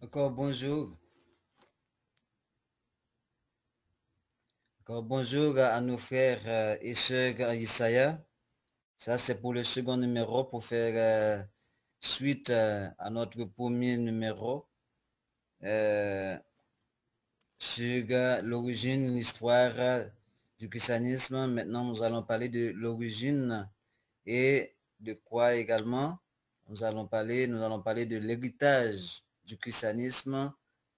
Encore bonjour. Encore bonjour à nos frères et sœurs Isaiah. Ça, c'est pour le second numéro pour faire suite à notre premier numéro euh, sur l'origine, l'histoire du christianisme. Maintenant, nous allons parler de l'origine et de quoi également nous allons parler de l'héritage du christianisme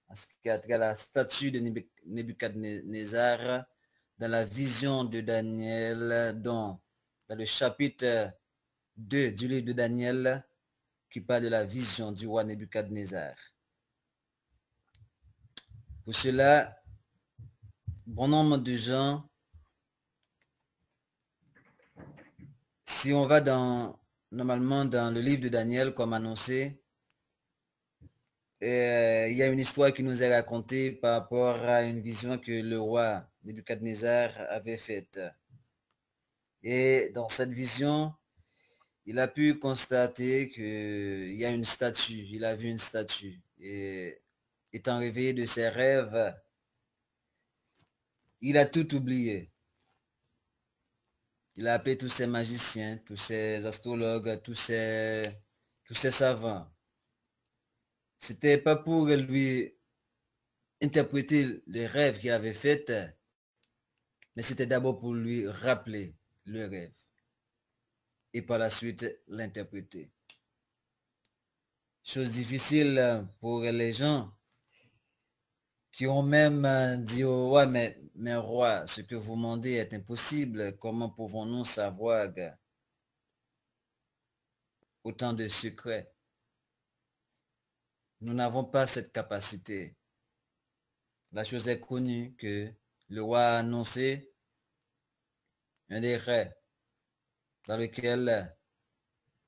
en ce qui a trait à la statue de Nebuchadnezzar dans la vision de Daniel, dans le chapitre 2 du livre de Daniel qui parle de la vision du roi Nebuchadnezzar. Pour cela, bon nombre de gens, si on va normalement dans le livre de Daniel comme annoncé, il y a une histoire qui nous est racontée par rapport à une vision que le roi Nebuchadnezzar avait faite. Et dans cette vision, il a pu constater qu'il y a une statue. Il a vu une statue. Et étant réveillé de ses rêves, il a tout oublié. Il a appelé tous ses magiciens, tous ses astrologues, tous ses savants. C'était pas pour lui interpréter les rêves qu'il avait faits, mais c'était d'abord pour lui rappeler le rêve et par la suite l'interpréter. Chose difficile pour les gens qui ont même dit au roi, mais roi, ce que vous demandez est impossible. Comment pouvons-nous savoir autant de secrets? Nous n'avons pas cette capacité. La chose est connue que le roi a annoncé un décret dans lequel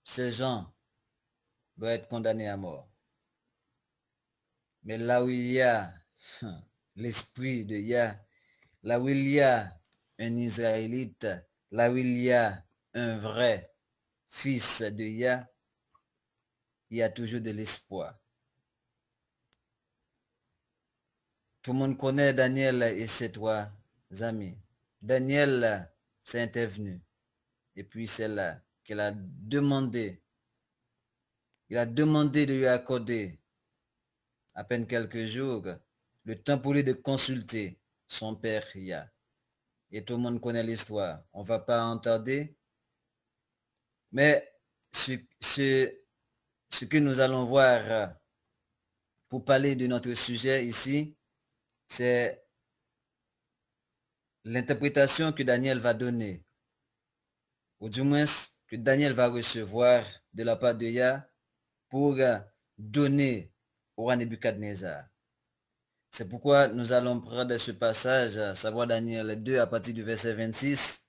ces gens doivent être condamnés à mort. Mais là où il y a l'esprit de Yah, là où il y a un Israélite, là où il y a un vrai fils de Yah, il y a toujours de l'espoir. Tout le monde connaît Daniel et ses trois amis. Daniel s'est intervenu et puis c'est là qu'il a demandé, de lui accorder à peine quelques jours le temps pour lui de consulter son père Yah. Et tout le monde connaît l'histoire. On ne va pas en tarder. Mais ce que nous allons voir pour parler de notre sujet ici, c'est l'interprétation que Daniel va donner, ou du moins que Daniel va recevoir de la part de Yah pour donner au roi Nebuchadnezzar. C'est pourquoi nous allons prendre ce passage, à savoir Daniel 2 à partir du verset 26,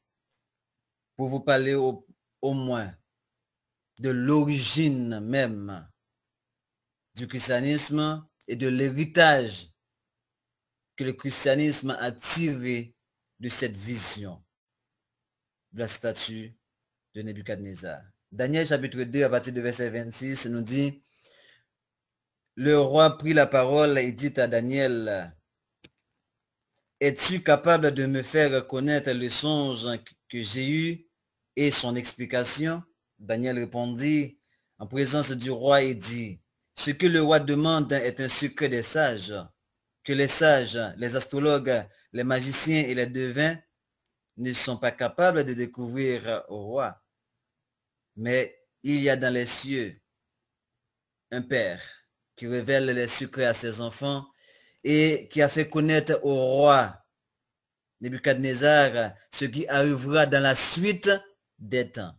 pour vous parler au moins de l'origine même du christianisme et de l'héritage que le christianisme a tiré de cette vision de la statue de Nebuchadnezzar. Daniel chapitre 2 à partir du verset 26 nous dit: le roi prit la parole et dit à Daniel: es-tu capable de me faire connaître le songe que j'ai eu et son explication? Daniel répondit en présence du roi et dit: ce que le roi demande est un secret des sages, que les sages, les astrologues, les magiciens et les devins ne sont pas capables de découvrir au roi. Mais il y a dans les cieux un père qui révèle les secrets à ses enfants et qui a fait connaître au roi Nebuchadnezzar ce qui arrivera dans la suite des temps.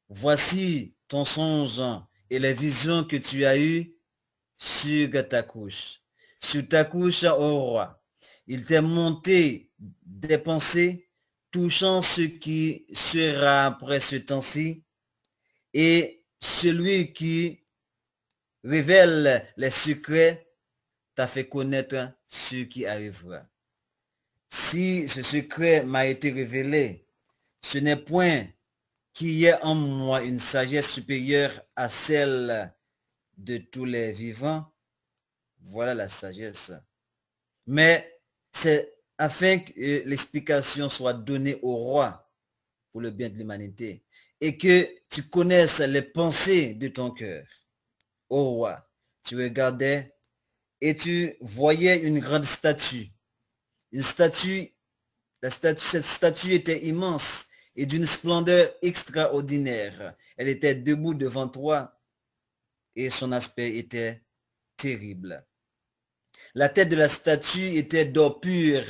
Voici ton songe et les visions que tu as eues sur ta couche. Sur ta couche, ô roi, il t'est monté des pensées touchant ce qui sera après ce temps-ci, et celui qui révèle les secrets t'a fait connaître ce qui arrivera. Si ce secret m'a été révélé, ce n'est point qu'il y ait en moi une sagesse supérieure à celle de tous les vivants, Voilà la sagesse. Mais c'est afin que l'explication soit donnée au roi pour le bien de l'humanité et que tu connaisses les pensées de ton cœur. Ô roi, tu regardais et tu voyais une grande statue. Une statue, cette statue était immense et d'une splendeur extraordinaire. Elle était debout devant toi et son aspect était terrible. La tête de la statue était d'or pur,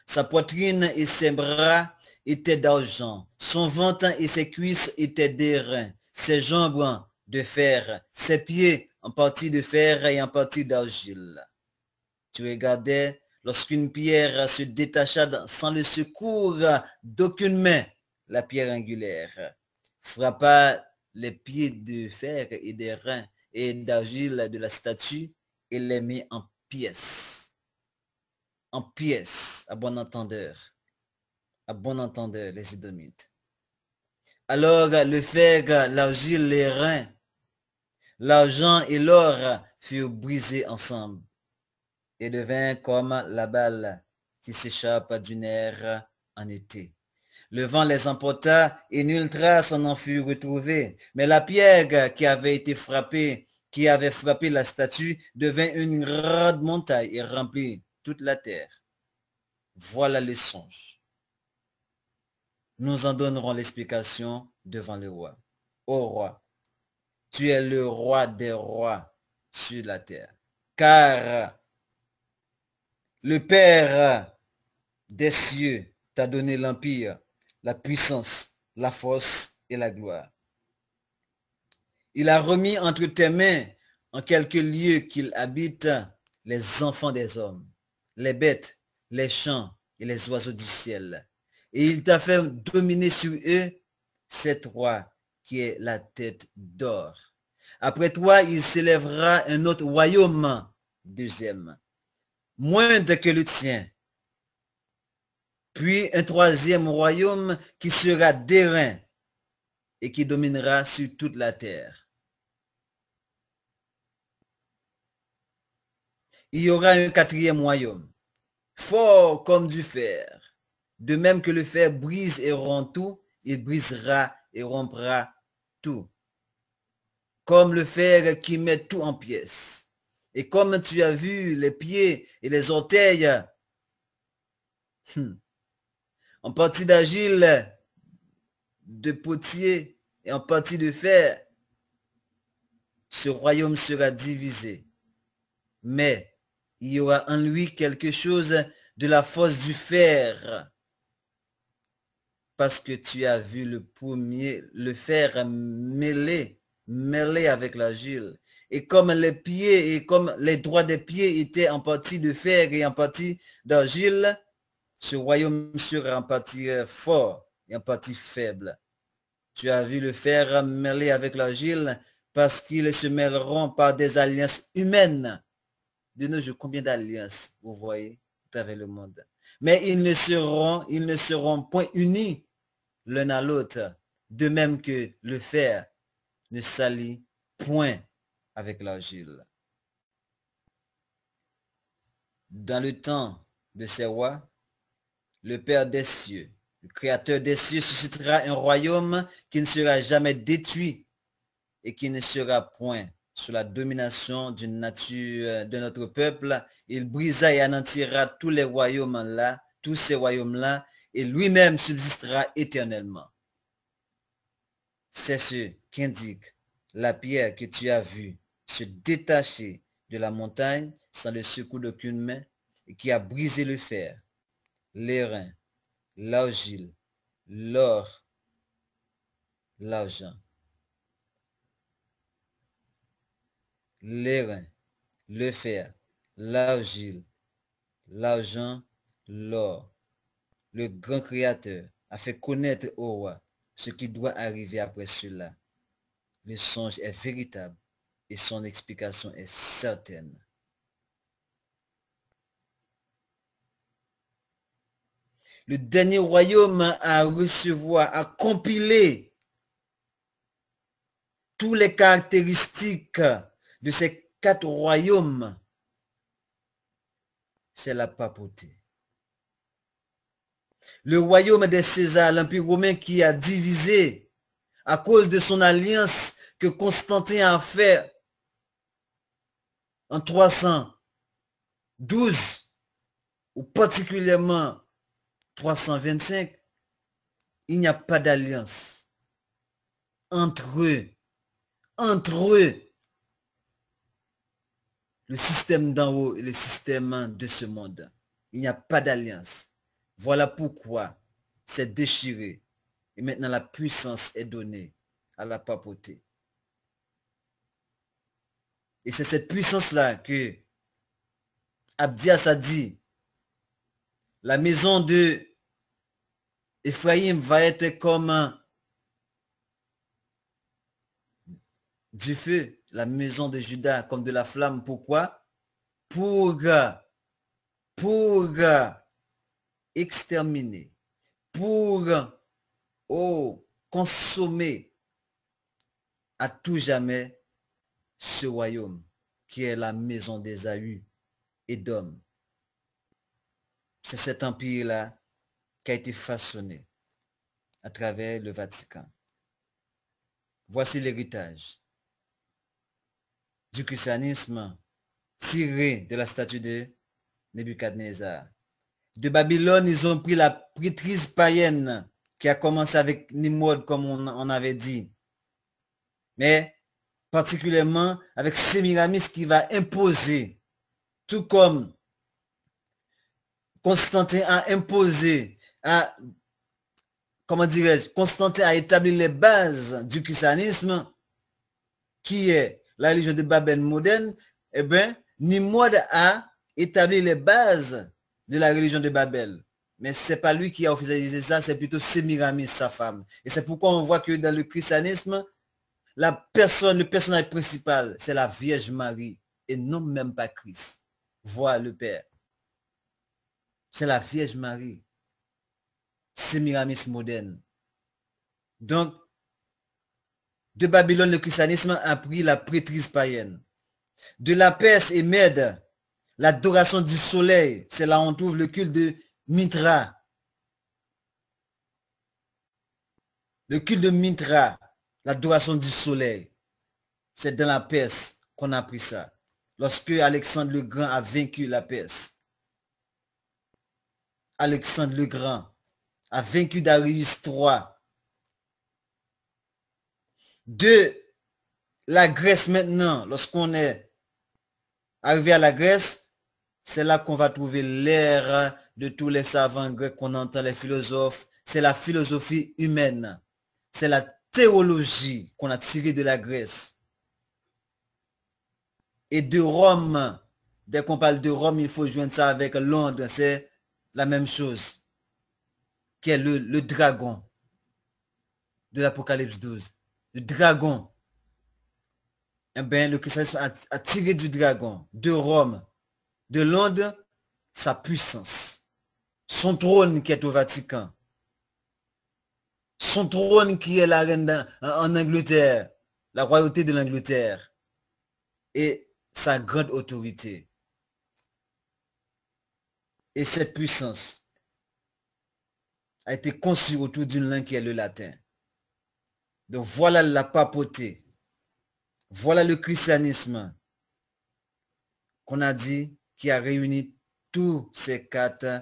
sa poitrine et ses bras étaient d'argent, son ventre et ses cuisses étaient d'airain, ses jambes de fer, ses pieds en partie de fer et en partie d'argile. Tu regardais lorsqu'une pierre se détacha sans le secours d'aucune main, la pierre angulaire frappa les pieds de fer et des reins et d'argile de la statue et les mit en pièces, à bon entendeur, les Édomites. Alors le fer, l'argile, les reins, l'argent et l'or furent brisés ensemble et devinrent comme la balle qui s'échappe d'une aire en été. Le vent les emporta et nulle trace n'en fut retrouvée. Mais la pierre qui avait été frappée, qui avait frappé la statue, devint une grande montagne et remplit toute la terre. Voilà le songe. Nous en donnerons l'explication devant le roi. Ô roi, tu es le roi des rois sur la terre. Car le Père des cieux t'a donné l'empire, la puissance, la force et la gloire. Il a remis entre tes mains, en quelques lieux qu'il habite, les enfants des hommes, les bêtes, les champs et les oiseaux du ciel. Et il t'a fait dominer sur eux, c'est toi qui est la tête d'or. Après toi, il s'élèvera un autre royaume, deuxième, moindre que le tien. Puis un troisième royaume qui sera d'airain et qui dominera sur toute la terre. Il y aura un quatrième royaume, fort comme du fer. De même que le fer brise et rompt tout, il brisera et rompra tout. Comme le fer qui met tout en pièces. Et comme tu as vu les pieds et les orteils, en partie d'argile, de potier et en partie de fer, ce royaume sera divisé. Mais il y aura en lui quelque chose de la force du fer. Parce que tu as vu le fer mêlé avec l'argile. Et comme les pieds et comme les droits des pieds étaient en partie de fer et en partie d'argile, ce royaume sera en partie fort et en partie faible. Tu as vu le fer mêlé avec l'argile parce qu'ils se mêleront par des alliances humaines. De nos jours, combien d'alliances, vous voyez, avec le monde. Mais ils ne seront point unis l'un à l'autre, de même que le fer ne s'allie point avec l'argile. Dans le temps de ces rois, le Père des cieux, le Créateur des cieux suscitera un royaume qui ne sera jamais détruit et qui ne sera point sous la domination d'une nature de notre peuple. Il brisa et anéantira tous les royaumes-là, tous ces royaumes-là, et lui-même subsistera éternellement. C'est ce qu'indique la pierre que tu as vue se détacher de la montagne sans le secours d'aucune main et qui a brisé le fer, l'airain, l'argile, l'or, l'argent. L'airain, le fer, l'argile, l'argent, l'or. Le grand Créateur a fait connaître au roi ce qui doit arriver après cela. Le songe est véritable et son explication est certaine. Le dernier royaume à recevoir, à compiler toutes les caractéristiques de ces quatre royaumes c'est la papauté. Le royaume des Césars, l'Empire romain qui a divisé à cause de son alliance que Constantin a fait en 312 ou particulièrement 325, il n'y a pas d'alliance entre eux. Le système d'en haut et le système de ce monde. Il n'y a pas d'alliance. Voilà pourquoi c'est déchiré. Et maintenant la puissance est donnée à la papauté. Et c'est cette puissance-là que Abdias a dit, la maison de Ephraïm va être comme du feu, la maison de Juda comme de la flamme. Pourquoi? Pour exterminer, pour consommer à tout jamais ce royaume qui est la maison d'Ésaü et d'hommes. C'est cet empire-là qui a été façonné à travers le Vatican. Voici l'héritage du christianisme tiré de la statue de Nebuchadnezzar. De Babylone, ils ont pris la prêtrise païenne qui a commencé avec Nimrod, comme on avait dit. Mais particulièrement avec Sémiramis qui va imposer, tout comme Constantin a imposé, Constantin a établi les bases du christianisme, qui est la religion de Babel moderne. Eh bien, Nimrod a établi les bases de la religion de Babel. Mais ce n'est pas lui qui a officialisé ça, c'est plutôt Sémiramis, sa femme. Et c'est pourquoi on voit que dans le christianisme, le personnage principal, c'est la Vierge Marie et non même pas Christ, voire le Père. C'est la Vierge Marie. Sémiramis moderne. Donc, de Babylone, le christianisme a pris la prêtrise païenne. De la Perse et Mède, l'adoration du soleil, c'est là où on trouve le culte de Mithra. Le culte de Mithra, l'adoration du soleil, c'est dans la Perse qu'on a pris ça. Lorsque Alexandre le Grand a vaincu la Perse. Alexandre le Grand a vaincu Darius III. De la Grèce maintenant, lorsqu'on est arrivé à la Grèce, c'est là qu'on va trouver l'ère de tous les savants grecs qu'on entend, les philosophes. C'est la philosophie humaine. C'est la théologie qu'on a tirée de la Grèce. Et de Rome, dès qu'on parle de Rome, il faut joindre ça avec Londres. C'est la même chose, qui est le dragon de l'Apocalypse 12. Le dragon. Eh bien, le christianisme a tiré du dragon, de Rome, de Londres, sa puissance. Son trône qui est au Vatican. Son trône qui est la reine en Angleterre, la royauté de l'Angleterre. Et sa grande autorité. Et cette puissance a été conçue autour d'une langue qui est le latin. Donc voilà la papauté. Voilà le christianisme qu'on a dit qui a réuni tous ces 4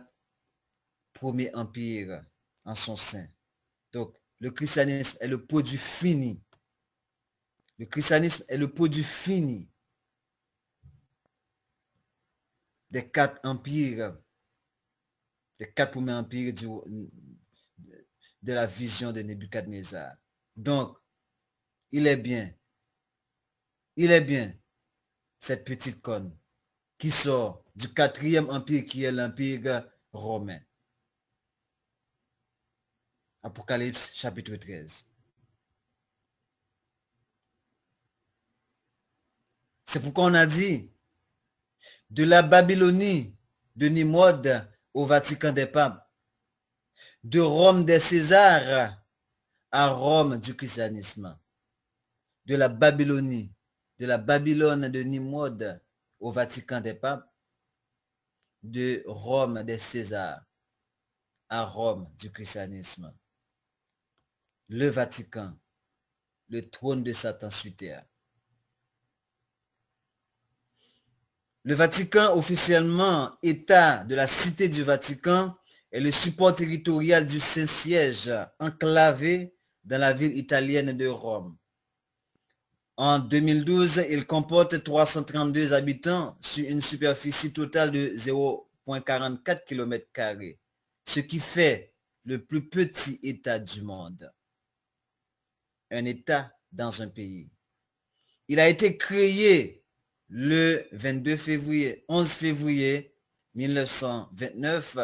premiers empires en son sein. Donc le christianisme est le produit fini. Le christianisme est le produit fini des 4 empires, des 4 premiers empires de la vision de Nebuchadnezzar. Donc, il est bien cette petite corne qui sort du 4e empire qui est l'empire romain. Apocalypse chapitre 13. C'est pourquoi on a dit de la Babylonie de Nimrod au Vatican des papes, de Rome des Césars à Rome du christianisme, de la Babylonie, de la Babylone de Nimrod au Vatican des papes, de Rome des Césars à Rome du christianisme. Le Vatican, le trône de Satan sur terre. Le Vatican, officiellement État de la Cité du Vatican, est le support territorial du Saint-Siège enclavé dans la ville italienne de Rome. En 2012, il comporte 332 habitants sur une superficie totale de 0,44 km², ce qui fait le plus petit État du monde. Un État dans un pays. Il a été créé le 11 février 1929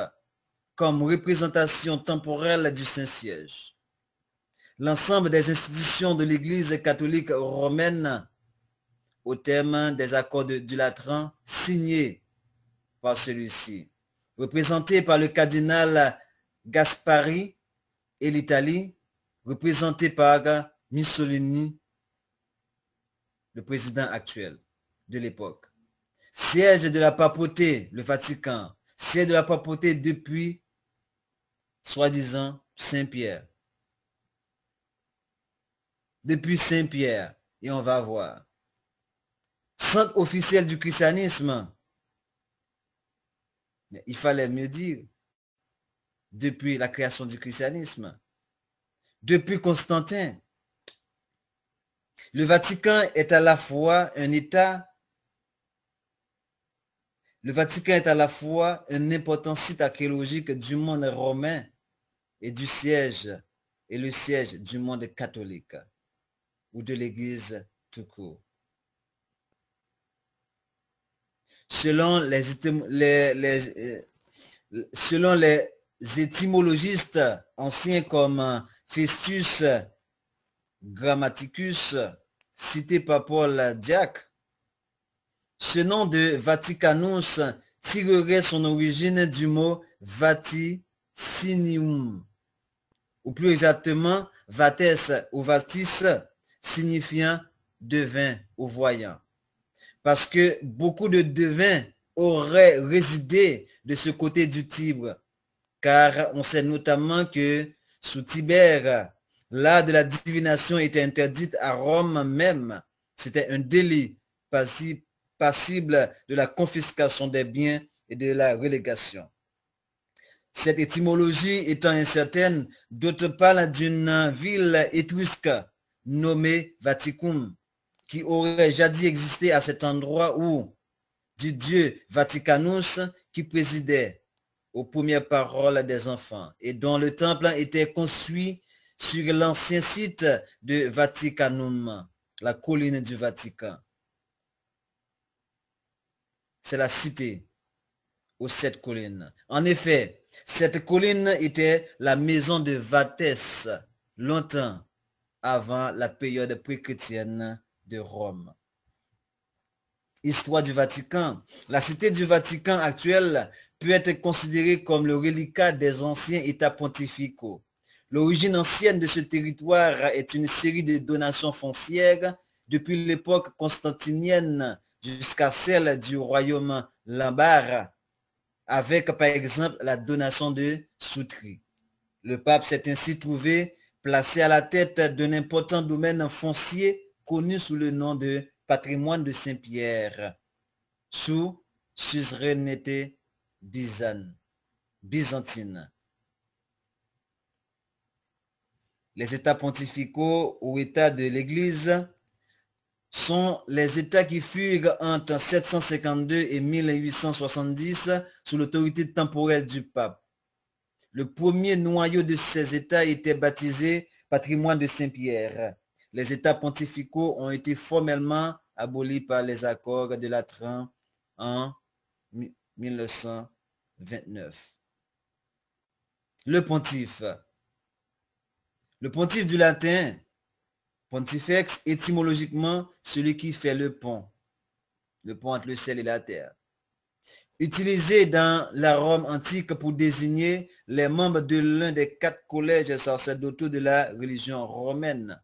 comme représentation temporelle du Saint-Siège. L'ensemble des institutions de l'Église catholique romaine au terme des accords du Latran signés par celui-ci, représenté par le cardinal Gaspari et l'Italie, représenté par Mussolini, le président actuel de l'époque. Siège de la papauté, le Vatican, siège de la papauté depuis, soi-disant, Saint-Pierre. Depuis Saint-Pierre, et on va voir. Centre officiel du christianisme, mais il fallait mieux dire, depuis la création du christianisme, depuis Constantin. Le Vatican est à la fois un État, le Vatican est à la fois un important site archéologique du monde romain et le siège du monde catholique ou de l'Église tout court. Selon les étymologistes anciens comme Festus Grammaticus, cité par Paul Diacre, ce nom de Vaticanus tirerait son origine du mot vaticinium, ou plus exactement vates ou vatis, signifiant devin ou voyant. Parce que beaucoup de devins auraient résidé de ce côté du Tibre, car on sait notamment que sous Tibère, l'art de la divination était interdite à Rome même. C'était un délit passible de la confiscation des biens et de la relégation. Cette étymologie étant incertaine, d'autres parlent d'une ville étrusque nommée Vaticum, qui aurait jadis existé à cet endroit où du dieu Vaticanus qui présidait aux premières paroles des enfants et dont le temple était construit sur l'ancien site de Vaticanum, la colline du Vatican. C'est la cité aux 7 collines. En effet, cette colline était la maison de Vatès longtemps avant la période pré-chrétienne de Rome. Histoire du Vatican. La cité du Vatican actuelle peut être considérée comme le reliquat des anciens États pontificaux. L'origine ancienne de ce territoire est une série de donations foncières depuis l'époque constantinienne jusqu'à celle du royaume lombard, avec par exemple la donation de Soutri. Le pape s'est ainsi trouvé placé à la tête d'un important domaine foncier connu sous le nom de patrimoine de Saint-Pierre, sous suzeraineté byzantine. Les États pontificaux ou États de l'Église sont les États qui furent entre 752 et 1870 sous l'autorité temporelle du pape. Le premier noyau de ces États était baptisé patrimoine de Saint-Pierre. Les États pontificaux ont été formellement abolis par les accords de Latran en 1929. Le pontife. Le pontife du latin, pontifex, étymologiquement, celui qui fait le pont entre le ciel et la terre. Utilisé dans la Rome antique pour désigner les membres de l'un des 4 collèges sacerdotaux de la religion romaine.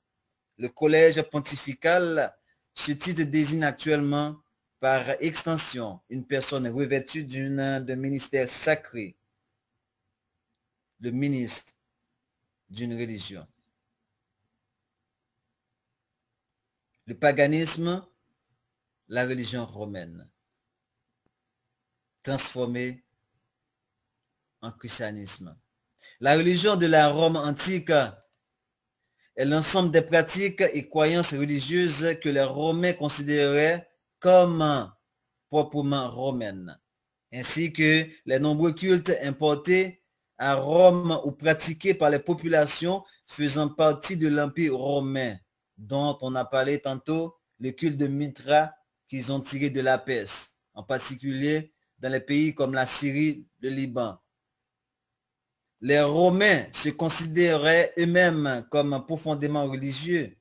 Le collège pontifical, ce titre désigne actuellement par extension, une personne revêtue d'un ministère sacré, le ministre d'une religion. Le paganisme, la religion romaine, transformée en christianisme. La religion de la Rome antique est l'ensemble des pratiques et croyances religieuses que les Romains considéraient comme proprement romaines, ainsi que les nombreux cultes importés à Rome ou pratiqués par les populations faisant partie de l'Empire romain, dont on a parlé tantôt, le culte de Mithra qu'ils ont tiré de la Perse, en particulier dans les pays comme la Syrie, le Liban. Les Romains se considéraient eux-mêmes comme profondément religieux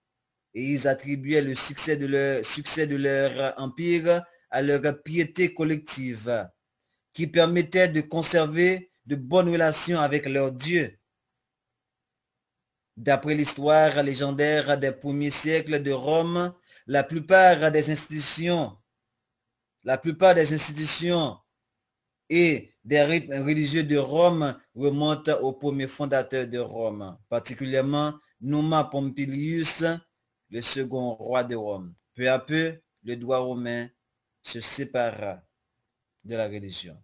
et ils attribuaient le succès de leur empire à leur piété collective qui permettait de conserver de bonnes relations avec leur Dieu. D'après l'histoire légendaire des premiers siècles de Rome, la plupart des institutions et des rites religieux de Rome remontent aux premiers fondateurs de Rome, particulièrement Numa Pompilius, le second roi de Rome. Peu à peu, le droit romain se sépara de la religion.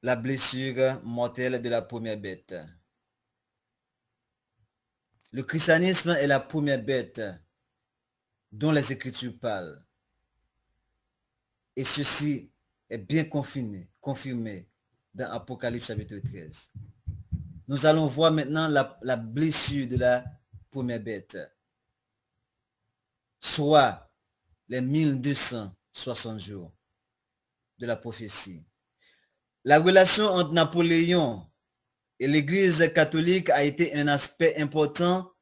La blessure mortelle de la première bête. Le christianisme est la première bête dont les Écritures parlent. Et ceci est bien confirmé dans Apocalypse chapitre 13. Nous allons voir maintenant la blessure de la première bête, soit les 1260 jours de la prophétie. La relation entre Napoléon et l'Église catholique a été un aspect important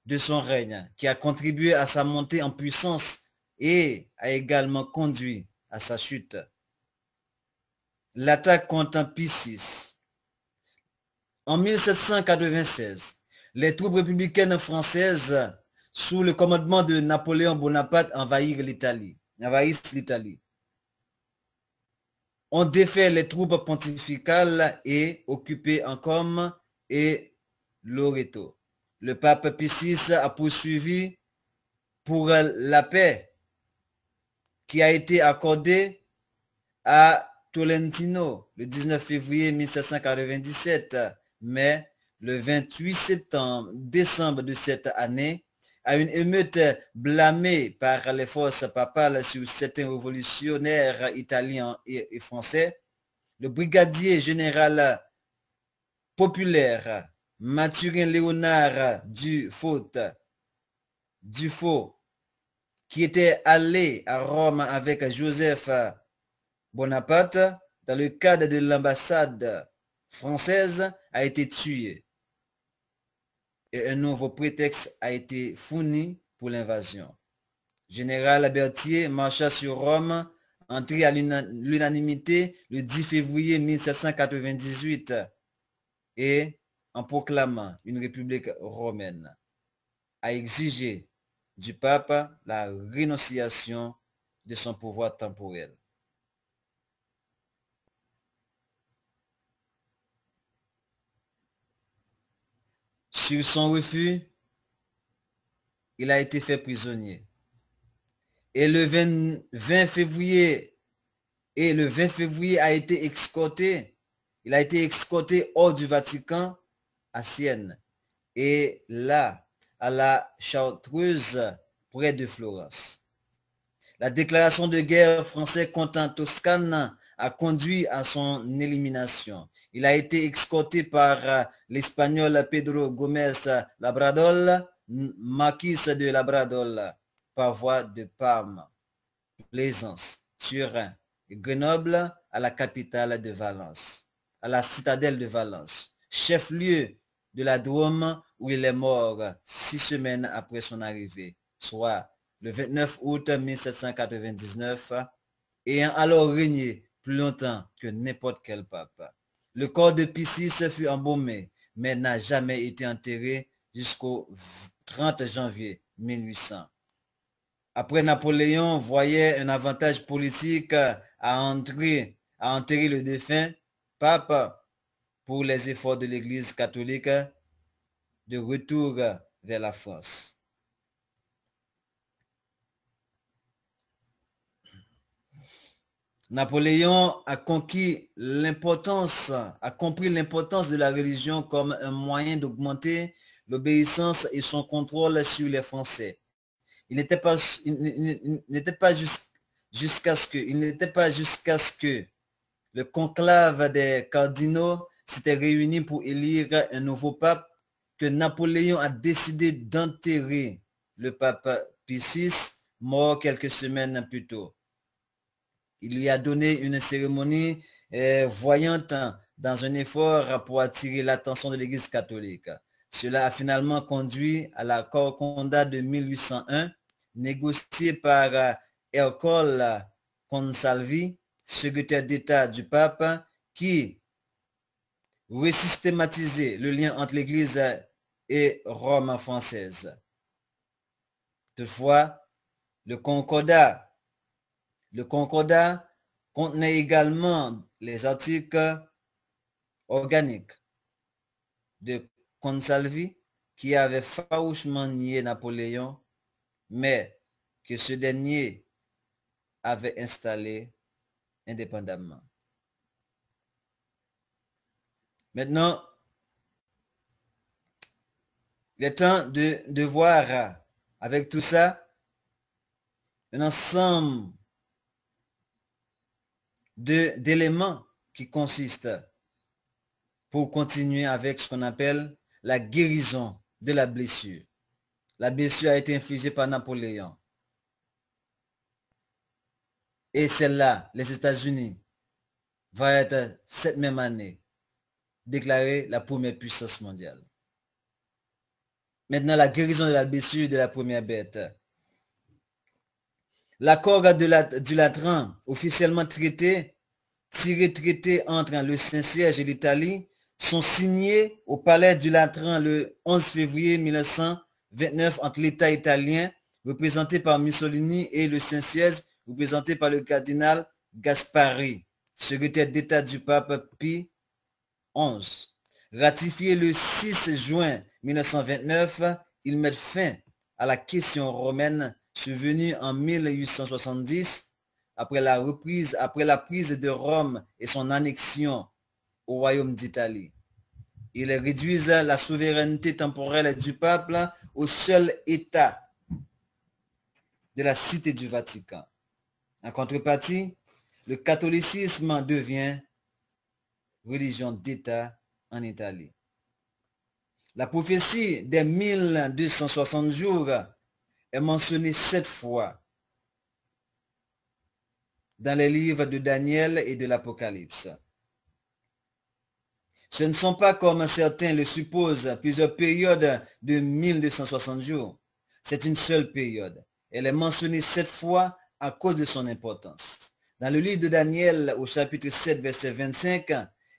de son règne, qui a contribué à sa montée en puissance et a également conduit à sa chute. L'attaque contre Pie VI. En 1796, les troupes républicaines françaises, sous le commandement de Napoléon Bonaparte, envahissent l'Italie. On défait les troupes pontificales et occupé Ancône et Loreto. Le pape Pie VI a poursuivi pour la paix qui a été accordée à Tolentino le 19 février 1797, mais le 28 décembre de cette année, à une émeute blâmée par les forces papales sur certains révolutionnaires italiens et français, le brigadier général populaire Mathurin Léonard Dufault, qui était allé à Rome avec Joseph Bonaparte dans le cadre de l'ambassade française, a été tué. Et un nouveau prétexte a été fourni pour l'invasion. Général Berthier marcha sur Rome, entré à l'unanimité le 10 février 1798 et en proclamant une république romaine, a exigé du pape la renonciation de son pouvoir temporel. Sur son refus, il a été fait prisonnier. Et le 20 février a été escorté. Il a été escorté hors du Vatican à Sienne et là, à la Chartreuse, près de Florence. La déclaration de guerre française contre Toscane a conduit à son élimination. Il a été escorté par l'Espagnol Pedro Gómez Labrador, marquis de Labrador, par voie de Parme, Plaisance, Turin et Grenoble à la capitale de Valence, à la citadelle de Valence, chef-lieu de la Drôme où il est mort 6 semaines après son arrivée, soit le 29 août 1799, ayant alors régné plus longtemps que n'importe quel pape. Le corps de Pie VI fut embaumé, mais n'a jamais été enterré jusqu'au 30 janvier 1800. Après, Napoléon voyait un avantage politique à enterrer le défunt pape pour les efforts de l'Église catholique de retour vers la France. Napoléon a compris l'importance de la religion comme un moyen d'augmenter l'obéissance et son contrôle sur les Français. Il n'était pas jusqu'à ce que le conclave des cardinaux s'était réuni pour élire un nouveau pape que Napoléon a décidé d'enterrer le pape Pie VI, mort quelques semaines plus tôt. Il lui a donné une cérémonie voyante dans un effort pour attirer l'attention de l'Église catholique. Cela a finalement conduit à l'accord Condat de 1801, négocié par Ercole Consalvi, secrétaire d'État du pape, qui resystématisait le lien entre l'Église et Rome française. Toutefois, le concordat contenait également les articles organiques de Consalvi qui avait farouchement nié Napoléon, mais que ce dernier avait installé indépendamment. Maintenant, il est temps de voir avec tout ça un ensemble d'éléments qui consistent pour continuer avec ce qu'on appelle la guérison de la blessure. La blessure a été infligée par Napoléon. Et celle-là, les États-Unis, va être cette même année déclarée la première puissance mondiale. Maintenant, la guérison de la blessure de la première bête. L'accord du Latran, officiellement traité entre le Saint-Siège et l'Italie, sont signés au palais du Latran le 11 février 1929 entre l'État italien, représenté par Mussolini, et le Saint-Siège, représenté par le cardinal Gaspari, secrétaire d'État du pape Pie XI. Ratifié le 6 juin 1929, ils mettent fin à la question romaine survenue en 1870 après la prise de Rome et son annexion au royaume d'Italie. Ils réduisent la souveraineté temporelle du pape au seul État de la Cité du Vatican. En contrepartie, le catholicisme devient religion d'État en Italie. La prophétie des 1260 jours est mentionnée 7 fois dans les livres de Daniel et de l'Apocalypse. Ce ne sont pas, comme certains le supposent, plusieurs périodes de 1260 jours. C'est une seule période. Elle est mentionnée 7 fois à cause de son importance. Dans le livre de Daniel, au chapitre 7, verset 25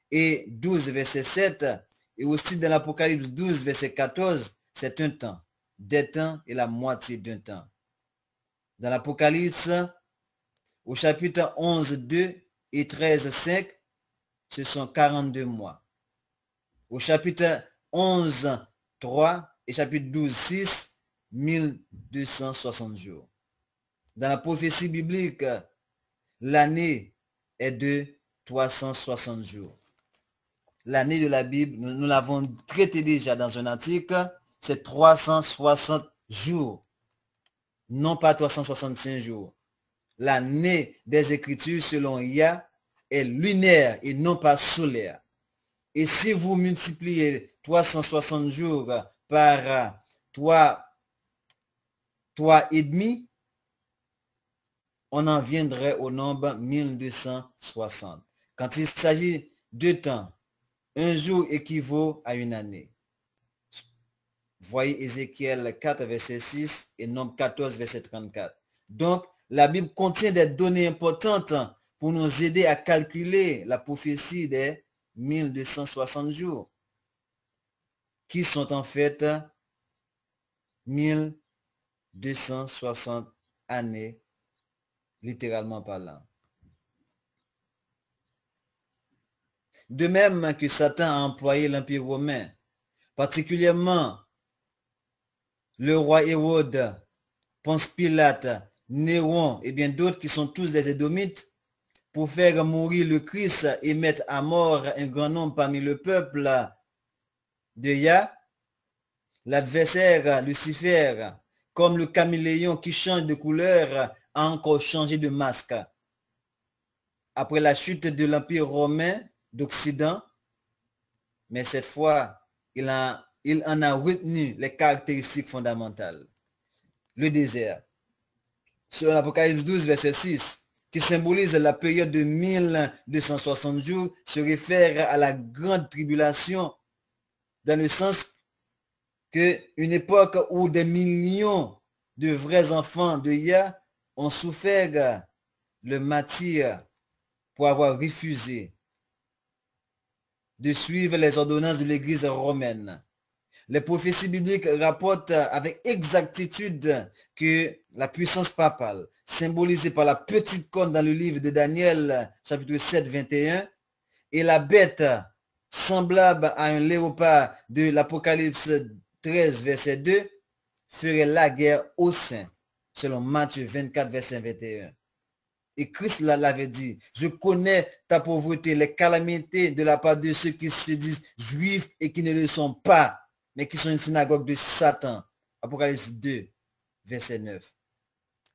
et 12, verset 7, et aussi dans l'Apocalypse 12, verset 14, c'est un temps, des temps et la moitié d'un temps. Dans l'Apocalypse, au chapitre 11, 2 et 13, 5, ce sont 42 mois. Au chapitre 11, 3 et chapitre 12, 6, 1260 jours. Dans la prophétie biblique, l'année est de 360 jours. L'année de la Bible, nous l'avons traité déjà dans un article, c'est 360 jours, non pas 365 jours. L'année des Écritures selon Yah est lunaire et non pas solaire. Et si vous multipliez 360 jours par 3,5, on en viendrait au nombre 1260. Quand il s'agit de temps, un jour équivaut à une année. Voyez Ézéchiel 4, verset 6 et Nombre 14, verset 34. Donc, la Bible contient des données importantes pour nous aider à calculer la prophétie des 1260 jours, qui sont en fait 1260 années, littéralement parlant. De même que Satan a employé l'Empire romain, particulièrement le roi Hérode, Ponce Pilate, Néron et bien d'autres qui sont tous des Édomites, pour faire mourir le Christ et mettre à mort un grand nombre parmi le peuple de Yah, l'adversaire Lucifer, comme le caméléon qui change de couleur, a encore changé de masque. Après la chute de l'Empire romain d'Occident, mais cette fois, il en a retenu les caractéristiques fondamentales. Le désert. Selon l'Apocalypse 12, verset 6, qui symbolise la période de 1260 jours, se réfère à la grande tribulation, dans le sens qu'une époque où des millions de vrais enfants de Yah ont souffert le martyre pour avoir refusé de suivre les ordonnances de l'Église romaine. Les prophéties bibliques rapportent avec exactitude que la puissance papale, symbolisée par la petite corne dans le livre de Daniel, chapitre 7, 21, et la bête semblable à un léopard de l'Apocalypse 13, verset 2, ferait la guerre aux saints, selon Matthieu 24, verset 21. Et Christ l'avait dit, je connais ta pauvreté, les calamités de la part de ceux qui se disent juifs et qui ne le sont pas, mais qui sont une synagogue de Satan. Apocalypse 2, verset 9.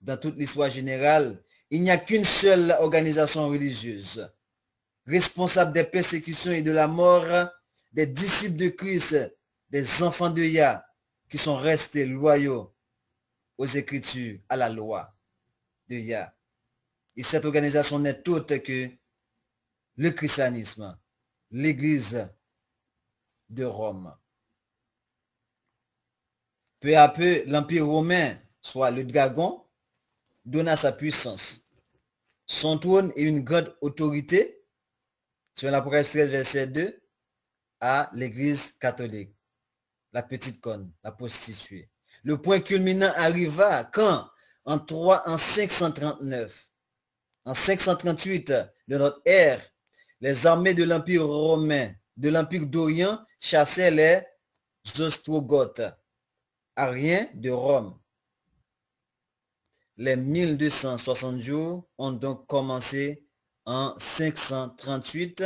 Dans toute l'histoire générale, il n'y a qu'une seule organisation religieuse, responsable des persécutions et de la mort des disciples de Christ, des enfants de Yah, qui sont restés loyaux aux Écritures, à la loi de Yah. Et cette organisation n'est autre que le christianisme, l'Église de Rome. Peu à peu, l'Empire romain, soit le dragon, donna sa puissance, son trône et une grande autorité, sur l'Apocalypse 13, verset 2, à l'Église catholique, la petite corne, la prostituée. Le point culminant arriva quand, en 539, en 538 de notre ère, les armées de l'Empire romain, de l'Empire d'Orient, chassaient les Ostrogoths, ariens de Rome. Les 1260 jours ont donc commencé en 538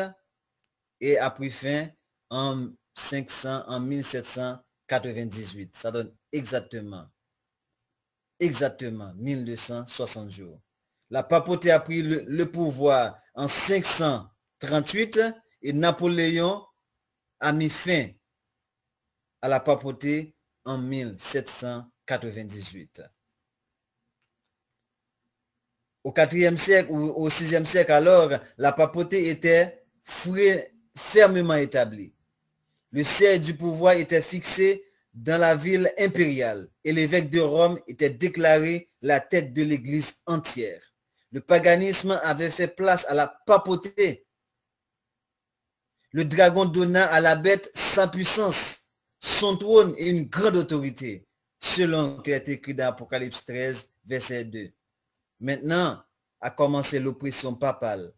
et a pris fin en 1798. Ça donne exactement 1260 jours. La papauté a pris le pouvoir en 538 et Napoléon a mis fin à la papauté en 1798. Au IVe siècle ou au VIe siècle alors, la papauté était fermement établie. Le siège du pouvoir était fixé dans la ville impériale et l'évêque de Rome était déclaré la tête de l'Église entière. Le paganisme avait fait place à la papauté. Le dragon donna à la bête sa puissance, son trône et une grande autorité, selon ce qui est écrit dans Apocalypse 13, verset 2. Maintenant a commencé l'oppression papale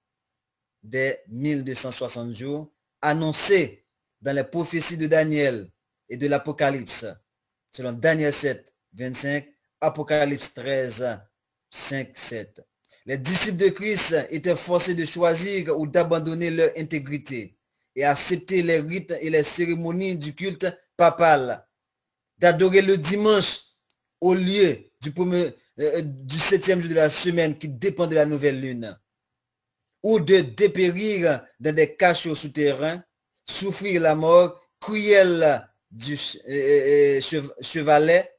des 1260 jours, annoncée dans les prophéties de Daniel et de l'Apocalypse, selon Daniel 7, 25, Apocalypse 13, 5, 7. Les disciples de Christ étaient forcés de choisir ou d'abandonner leur intégrité et accepter les rites et les cérémonies du culte papal, d'adorer le dimanche au lieu du 7e jour de la semaine qui dépend de la nouvelle lune, ou de dépérir dans des cachots souterrains, souffrir la mort cruelle du chevalet,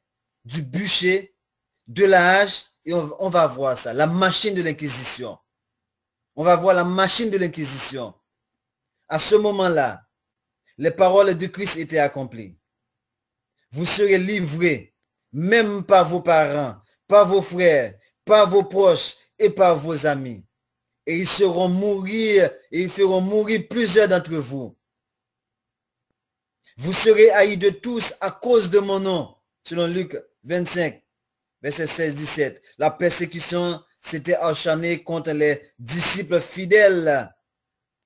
du bûcher, de la hache, et on va voir ça, la machine de l'Inquisition. On va voir la machine de l'Inquisition. À ce moment-là, les paroles de Christ étaient accomplies. Vous serez livrés, même par vos parents, par vos frères, par vos proches et par vos amis. Et ils seront mourir, et ils feront mourir plusieurs d'entre vous. Vous serez haïs de tous à cause de mon nom, selon Luc 25, verset 16-17. La persécution s'était acharnée contre les disciples fidèles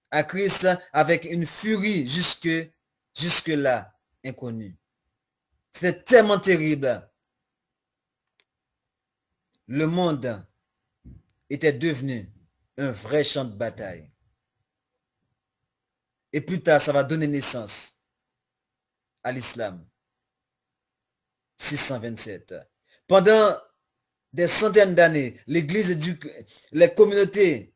à Christ avec une furie jusque-là inconnue. C'était tellement terrible. Le monde était devenu un vrai champ de bataille. Et plus tard, ça va donner naissance à l'islam. 627. Pendant des centaines d'années, l'Église, les communautés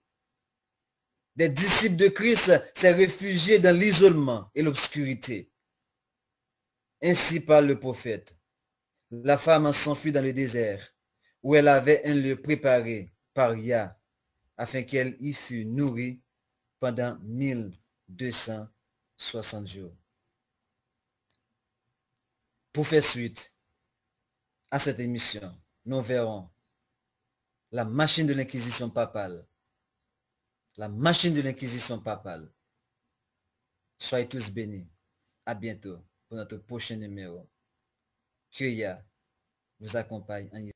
des disciples de Christ s'est réfugiée dans l'isolement et l'obscurité. Ainsi parle le prophète. La femme s'enfuit dans le désert, où elle avait un lieu préparé par Yah, afin qu'elle y fût nourrie pendant 1260 jours. Pour faire suite à cette émission, nous verrons la machine de l'inquisition papale. La machine de l'inquisition papale. Soyez tous bénis. À bientôt pour notre prochain numéro. Que Yah vous accompagne en